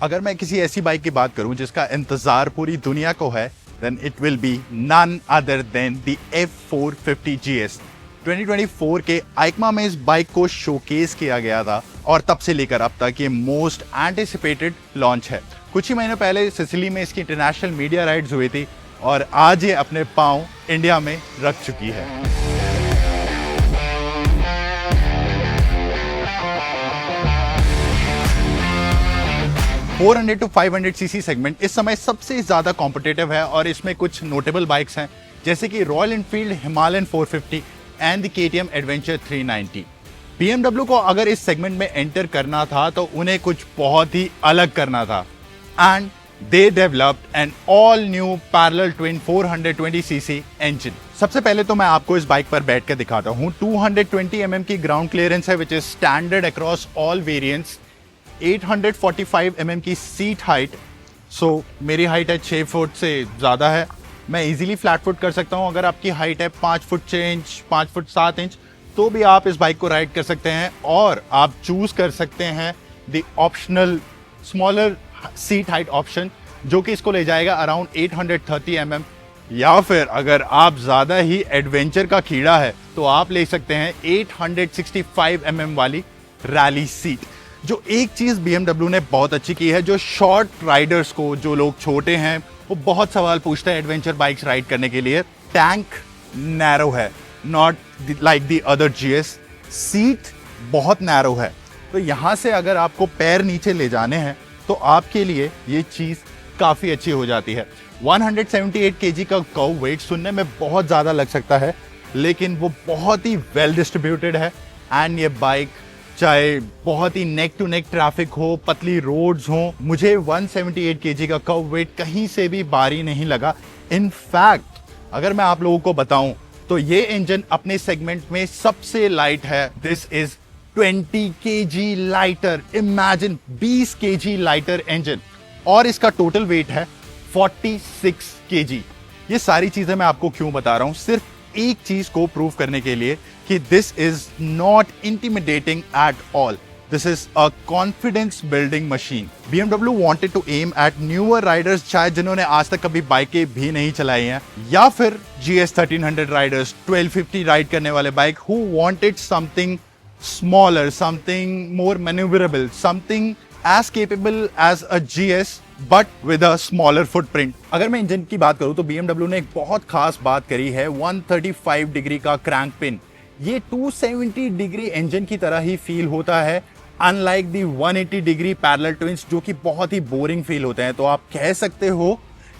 अगर मैं किसी ऐसी बाइक की बात करूं जिसका इंतजार पूरी दुनिया को है, then it will be none other than the F450 GS। 2024 के आइकमा में इस बाइक को शोकेस किया गया था और तब से लेकर अब तक ये मोस्ट एंटिसिपेटेड लॉन्च है। कुछ ही महीने पहले सिसिली में इसकी इंटरनेशनल मीडिया राइड्स हुई थी और आज ये अपने पांव इंडिया में रख चुकी है। $400 to $500 सीसी सेगमेंट इस समय सबसे ज्यादा कॉम्पिटिटिव है और इसमें कुछ नोटेबल बाइक्स हैं जैसे कि royal Enfield Himalayan 450 and the KTM adventure 390। BMW को अगर इस सेगमेंट में एंटर करना था तो उन्हें कुछ बहुत ही अलग करना था and they developed N all new parallel twin 420 CC engine. सबसे पहले तो मैं आपको इस बाइक पर बैठ कर दिखाता हूँ। 220 mm की ग्राउंड क्लियरेंस है which is standard across all variants. 845 mm की सीट हाइट, सो मेरी हाइट है 6 फुट से ज़्यादा है, मैं इजीली फ्लैट फुट कर सकता हूँ। अगर आपकी हाइट है 5 फुट 6 इंच 5 फुट 7 इंच तो भी आप इस बाइक को राइड कर सकते हैं और आप चूज कर सकते हैं the optional smaller seat height option जो कि इसको ले जाएगा अराउंड 830 mm, या फिर अगर आप ज़्यादा ही एडवेंचर का कीड़ा है तो आप ले सकते हैं 865 mm वाली रैली सीट। जो एक चीज़ BMW ने बहुत अच्छी की है, जो शॉर्ट राइडर्स को, जो लोग छोटे हैं वो बहुत सवाल पूछते हैं एडवेंचर बाइक्स राइड करने के लिए, टैंक नैरो है, not like the other GS। Seat बहुत नैरो है तो यहाँ से अगर आपको पैर नीचे ले जाने हैं तो आपके लिए ये चीज़ काफ़ी अच्छी हो जाती है। 178 kg का कर्व वेट सुनने में बहुत ज़्यादा लग सकता है लेकिन वो बहुत ही वेल डिस्ट्रीब्यूटेड है एंड ये बाइक चाहे बहुत ही नेक टू नेक ट्रैफिक हो, पतली रोड्स हो, मुझे 178 kg का कर्व वेट कहीं से भी भारी नहीं लगा। इनफैक्ट अगर मैं आप लोगों को बताऊं तो ये इंजन अपने सेगमेंट में सबसे लाइट है। This is 20 kg lighter, imagine 20 kg lighter engine और इसका टोटल वेट है 46 kg। ये सारी चीजें मैं आपको क्यों बता रहा हूं, सिर्फ एक चीज को प्रूव करने के लिए कि this is not intimidating at all, this is a confidence building machine. BMW wanted to aim at newer riders, चाहे जिन्होंने आज तक कभी बाइकें भी नहीं चलाई हैं, या फिर GS 1300 राइडर्स 1250 राइड करने वाले bike who wanted something smaller, something more maneuverable, something as capable as a GS but with a smaller footprint. अगर मैं इंजन की बात करूं तो BMW ने एक बहुत खास बात करी है, 135 डिग्री का क्रैंक पिन। ये 270 डिग्री इंजन की तरह ही फील होता है, अनलाइक दी 180 डिग्री पैरेलल ट्विंस जो कि बहुत ही बोरिंग फील होते हैं। तो आप कह सकते हो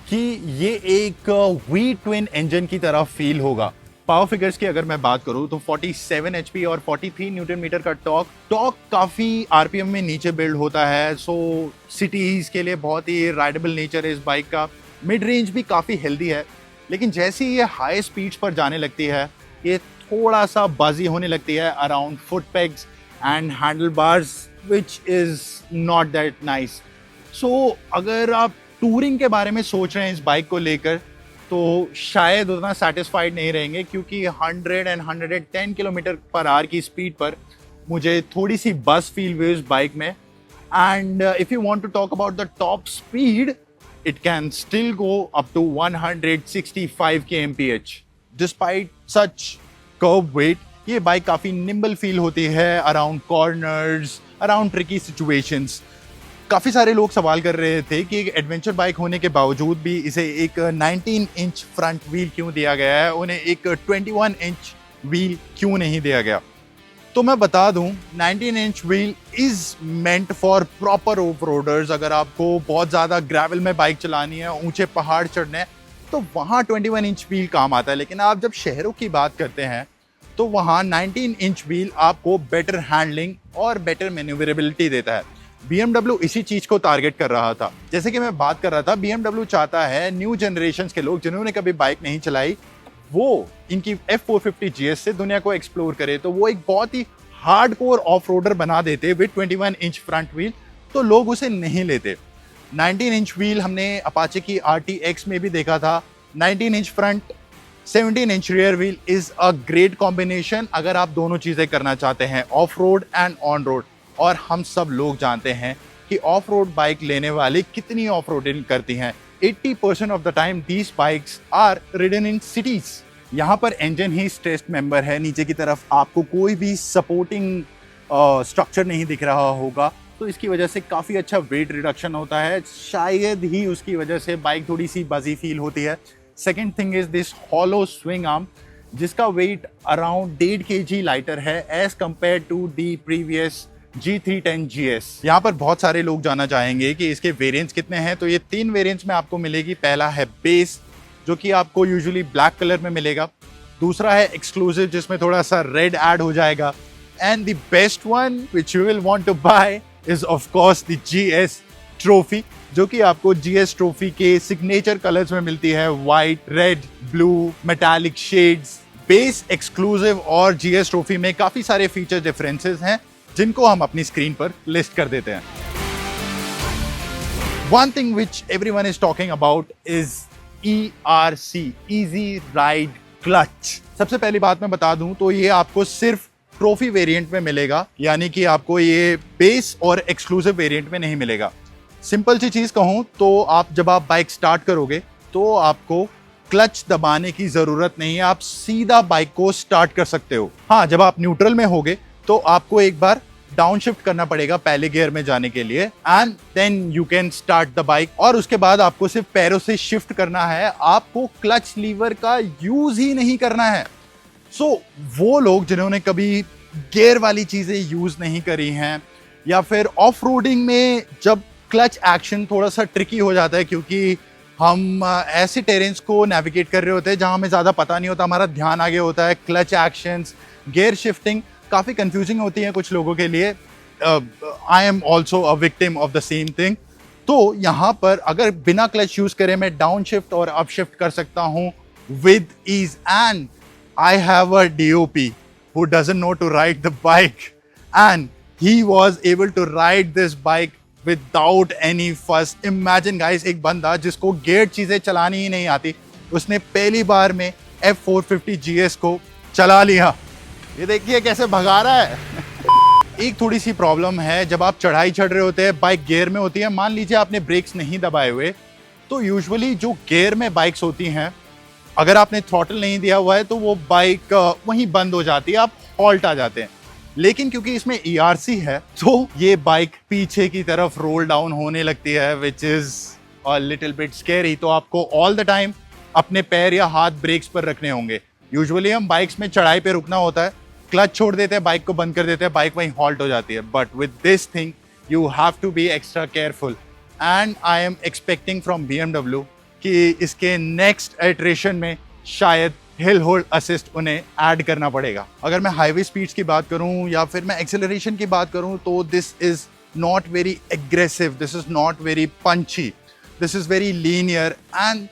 कि ये एक वी ट्विन इंजन की तरह फील होगा। पावर फिगर्स की अगर मैं बात करूं तो 47 HP और 43 न्यूटन मीटर का टॉर्क काफी RPM में नीचे बिल्ड होता है, सो सिटीज के लिए बहुत ही राइडेबल नेचर है इस बाइक का। मिड रेंज भी काफी हेल्दी है लेकिन जैसे ही ये हाई स्पीड्स पर जाने लगती है ये थोड़ा सा बाजी होने लगती है around foot pegs and handle bars which is not that nice. So अगर आप टूरिंग के बारे में सोच रहे हैं इस बाइक को लेकर तो शायद उतना सेटिस्फाइड नहीं रहेंगे क्योंकि 100 and 110 किलोमीटर पर आवर की स्पीड पर मुझे थोड़ी सी बस फील हुई उस बाइक में। And if you want to talk about the top speed, it can still go up to 165 kmph। Despite such kerb weight ये बाइक काफ़ी निम्बल फील होती है around corners, around tricky situations. काफ़ी सारे लोग सवाल कर रहे थे कि एक एडवेंचर बाइक होने के बावजूद भी इसे एक 19 इंच फ्रंट व्हील क्यों दिया गया है, उन्हें एक 21 इंच व्हील क्यों नहीं दिया गया। तो मैं बता दूं 19 inch wheel is meant for proper off roaders. अगर आपको बहुत ज़्यादा ग्रेवल में बाइक चलानी है, ऊंचे पहाड़ चढ़ने हैं तो वहाँ 21 इंच व्हील काम आता है। लेकिन आप जब शहरों की बात करते हैं तो वहाँ 19 इंच व्हील आपको बेटर हैंडलिंग और बेटर मैन्यूवरेबिलिटी देता है। BMW इसी चीज को टारगेट कर रहा था। जैसे कि मैं बात कर रहा था, BMW चाहता है न्यू जनरेशन के लोग जिन्होंने कभी बाइक नहीं चलाई वो इनकी F450 GS से दुनिया को एक्सप्लोर करे। तो वो एक बहुत ही हार्डकोर ऑफ रोडर बना देते विद 21 इंच फ्रंट व्हील, तो लोग उसे नहीं लेते। 19 इंच व्हील हमने अपाचे की RTX में भी देखा था। 19 inch front 17 inch rear wheel is a great combination अगर आप दोनों चीजें करना चाहते हैं, of road and on road. और हम सब लोग जानते हैं कि ऑफ रोड बाइक लेने वाले कितनी ऑफ रोडिंग करती हैं। 80% of the time these bikes are ridden in cities. यहाँ पर इंजन ही स्ट्रेस्ड मेंबर है, नीचे की तरफ आपको कोई भी सपोर्टिंग स्ट्रक्चर नहीं दिख रहा होगा, तो इसकी वजह से काफ़ी अच्छा वेट रिडक्शन होता है। शायद ही उसकी वजह से बाइक थोड़ी सी बजी फील होती है। Second thing is this hollow swing arm, जिसका वेट अराउंड 1.5 kg लाइटर है as compared to the previous G310 GS। यहाँ पर बहुत सारे लोग जानना चाहेंगे कि इसके वेरिएंट्स कितने हैं, तो ये 3 वेरिएंट्स में आपको मिलेगी। पहला है बेस, जो कि आपको यूजुअली ब्लैक कलर में मिलेगा। दूसरा है एक्सक्लूसिव, जिसमें थोड़ा सा रेड ऐड हो जाएगा। And the best one which you will want to buy is of course the GS trophy, जो कि आपको GS ट्रॉफी के सिग्नेचर कलर्स में मिलती है, white, red, blue, metallic shades. Base, exclusive और GS ट्रॉफी में काफी सारे फीचर डिफरेंसेस हैं, जिनको हम अपनी स्क्रीन पर लिस्ट कर देते हैं। One thing which everyone is talking about is ERC, Easy Ride Clutch। सबसे पहली बात मैं बता दूं तो ये आपको सिर्फ ट्रॉफी वेरिएंट में मिलेगा, यानी कि आपको ये बेस और एक्सक्लूसिव वेरिएंट में नहीं मिलेगा। सिंपल सी चीज कहूं तो जब आप बाइक स्टार्ट करोगे तो आपको क्लच दबाने की जरूरत नहीं है, आप सीधा बाइक को स्टार्ट कर सकते हो। हाँ, जब आप न्यूट्रल में होगे तो आपको एक बार डाउन शिफ्ट करना पड़ेगा पहले गियर में जाने के लिए, and then you can start the bike. और उसके बाद आपको सिर्फ पैरों से शिफ्ट करना है, आपको क्लच लीवर का यूज ही नहीं करना है। वो लोग जिन्होंने कभी गियर वाली चीजें यूज नहीं करी हैं, या फिर ऑफ रोडिंग में जब क्लच एक्शन थोड़ा सा ट्रिकी हो जाता है, क्योंकि हम ऐसे टेरेंस को नेविगेट कर रहे होते हैं जहां हमें ज़्यादा पता नहीं होता, हमारा ध्यान आगे होता है, क्लच एक्शंस, गियर शिफ्टिंग काफ़ी कंफ्यूजिंग होती है कुछ लोगों के लिए। I am also a victim of the same thing. तो यहाँ पर अगर बिना क्लच यूज़ करे मैं डाउन शिफ्ट और अप शिफ्ट कर सकता हूँ with ease, and I have a DOP who doesn't know to ride the bike, and he was able to ride this bike without any fuss. Imagine guys, एक बंदा जिसको gear चीजें चलानी ही नहीं आती, उसने पहली बार में F450 GS को चला लिया। ये देखिए कैसे भगा रहा है। एक थोड़ी सी प्रॉब्लम है, जब आप चढ़ाई चढ़ रहे होते हैं, बाइक गियर में होती है, मान लीजिए आपने ब्रेक्स नहीं दबाए हुए, तो यूजुअली जो गियर में बाइक्स होती हैं, अगर आपने थ्रॉटल नहीं दिया हुआ है तो वो बाइक वहीं बंद हो जाती है, आप हॉल्ट आ जाते हैं। लेकिन क्योंकि इसमें ERC है तो ये बाइक पीछे की तरफ रोल डाउन होने लगती है, which is a little bit scary. तो आपको ऑल द टाइम अपने पैर या हाथ ब्रेक्स पर रखने होंगे। यूजुअली हम बाइक्स में चढ़ाई पे रुकना होता है, क्लच छोड़ देते हैं, बाइक को बंद कर देते हैं, बाइक वहीं हॉल्ट हो जाती है। But with this thing you have to be extra careful, and I am expecting from BMW कि इसके नेक्स्ट इटरेशन में शायद हिल होल्ड असिस्ट उन्हें ऐड करना पड़ेगा। अगर मैं हाईवे स्पीड्स की बात करूं या फिर मैं एक्सेलरेशन की बात करूं तो this is not very aggressive, this is not very punchy, this is very linear, and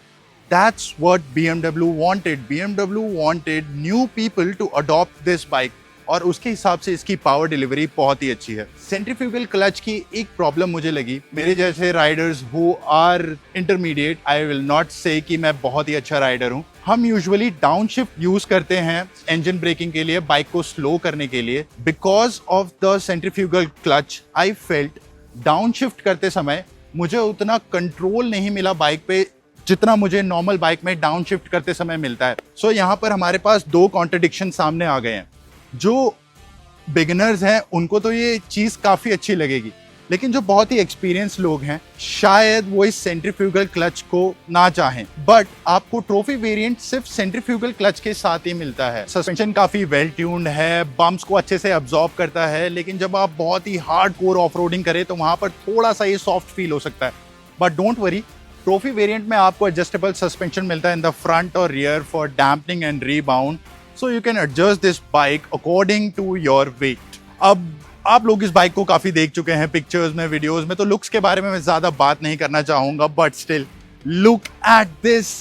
that's what BMW wanted. BMW wanted new people to adopt this bike, और उसके हिसाब से इसकी पावर डिलीवरी बहुत ही अच्छी है। सेंट्रीफ्यूगल क्लच की एक प्रॉब्लम मुझे लगी, मेरे जैसे riders who are intermediate, I will not say कि मैं बहुत ही अच्छा राइडर हूँ, हम यूजुअली डाउन शिफ्ट यूज करते हैं इंजन ब्रेकिंग के लिए, बाइक को स्लो करने के लिए। Because of the centrifugal clutch I felt down shift करते समय मुझे उतना कंट्रोल नहीं मिला बाइक पे जितना मुझे नॉर्मल बाइक में डाउन शिफ्ट करते समय मिलता है। सो यहाँ पर हमारे पास 2 कॉन्ट्रडिक्शन सामने आ गए हैं। जो बिगिनर्स हैं उनको तो ये चीज काफी अच्छी लगेगी, लेकिन जो बहुत ही एक्सपीरियंस लोग हैं शायद वो इस सेंट्रीफ्यूगल क्लच को ना चाहें। बट आपको ट्रॉफी वेरिएंट सिर्फ सेंट्रीफ्यूगल क्लच के साथ ही मिलता है। सस्पेंशन काफी वेल ट्यून्ड है, बम्प्स को अच्छे से अब्सॉर्ब करता है, लेकिन जब आप बहुत ही हार्ड कोर ऑफ रोडिंग करें तो वहां पर थोड़ा सा ये सॉफ्ट फील हो सकता है। But don't worry, trophy variant में आपको एडजस्टेबल सस्पेंशन मिलता है इन द फ्रंट और rear for dampening and rebound, so you can adjust this bike according to your weight। अब आप लोग इस बाइक को काफी देख चुके हैं पिक्चर्स में, वीडियोस में, तो लुक्स के बारे में मैं ज्यादा बात नहीं करना चाहूंगा, but still look at this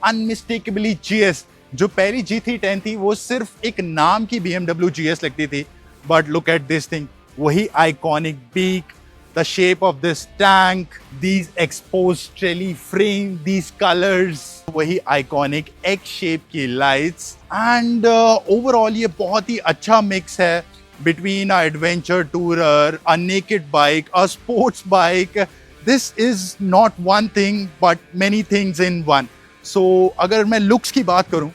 unmistakably GS। जो पहली G310 थी वो सिर्फ एक नाम की BMW GS लगती थी, but look at this thing, वही iconic beak, the shape of this tank, these exposed trelly frame, these colors, वही iconic egg shape की lights, and overall ये बहुत ही अच्छा mix है between a adventure tourer, a naked bike, a sports bike. This is not one thing but many things in one. So अगर मैं looks की बात करूं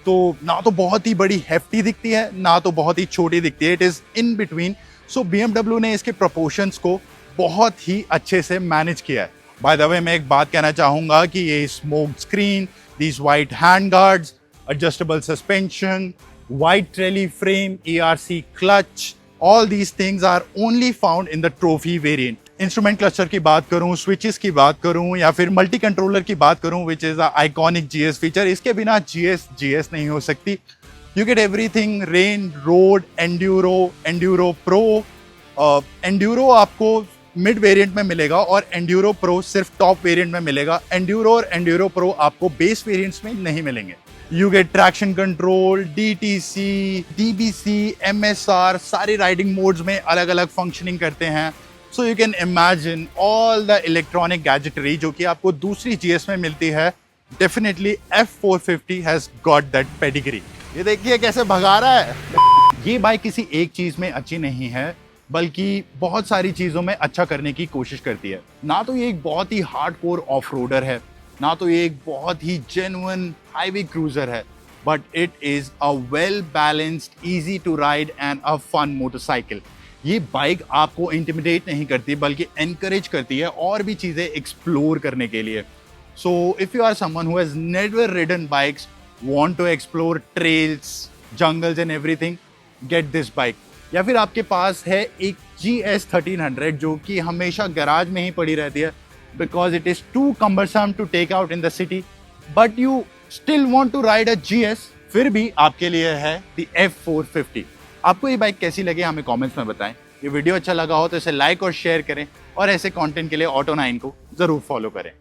तो ना तो बहुत ही बड़ी hefty दिखती है ना तो बहुत ही छोटी दिखती है. It is in between. So BMW ने इसके proportions को बहुत ही अच्छे से मैनेज किया है. बाय द वे मैं एक बात कहना चाहूँगा कि ये smoke screen, these white hand guards, adjustable suspension, white trellis frame, ERC clutch, all these things are only found in the trophy variant. Instrument cluster की बात करूं, स्विचेस की बात करूं या फिर मल्टी कंट्रोलर की बात करूं, which is a iconic GS feature. इसके बिना जीएस नहीं हो सकती. You get everything rain, road, Enduro pro. Enduro आपको मिड वेरिएंट में मिलेगा और एंड्यूरो प्रो सिर्फ टॉप वेरिएंट में मिलेगा. एंड्यूरो और एंड्यूरो प्रो आपको बेस वेरिएंट्स में नहीं मिलेंगे. You get traction control, DTC, DBC, MSR, सारे राइडिंग मोड्स में अलग अलग फंक्शनिंग करते हैं. So you can imagine all the electronic गैजेटरी जो कि आपको दूसरी GS में मिलती है. Definitely F450 has got that pedigree. ये देखिए कैसे भगा रहा है. ये बाइक किसी एक चीज में अच्छी नहीं है बल्कि बहुत सारी चीजों में अच्छा करने की कोशिश करती है. ना तो ये एक बहुत ही हार्डकोर ऑफ रोडर है, ना तो ये एक बहुत ही जेन्युइन हाईवे क्रूजर है, but it is a well balanced, easy to ride and a fun motorcycle. ये बाइक आपको इंटिमिडेट नहीं करती बल्कि एनकरेज करती है और भी चीज़ें एक्सप्लोर करने के लिए. So if you are someone who has never ridden bikes, want to explore trails, jungles and everything, get this bike. या फिर आपके पास है एक GS 1300 जो कि हमेशा गैराज में ही पड़ी रहती है because it is too cumbersome to take out in the city, but you still want to ride a GS, फिर भी आपके लिए है द F450. आपको ये बाइक कैसी लगे हमें कमेंट्स में बताएं. ये वीडियो अच्छा लगा हो तो इसे लाइक और शेयर करें और ऐसे कंटेंट के लिए ऑटो 9 को जरूर फॉलो करें.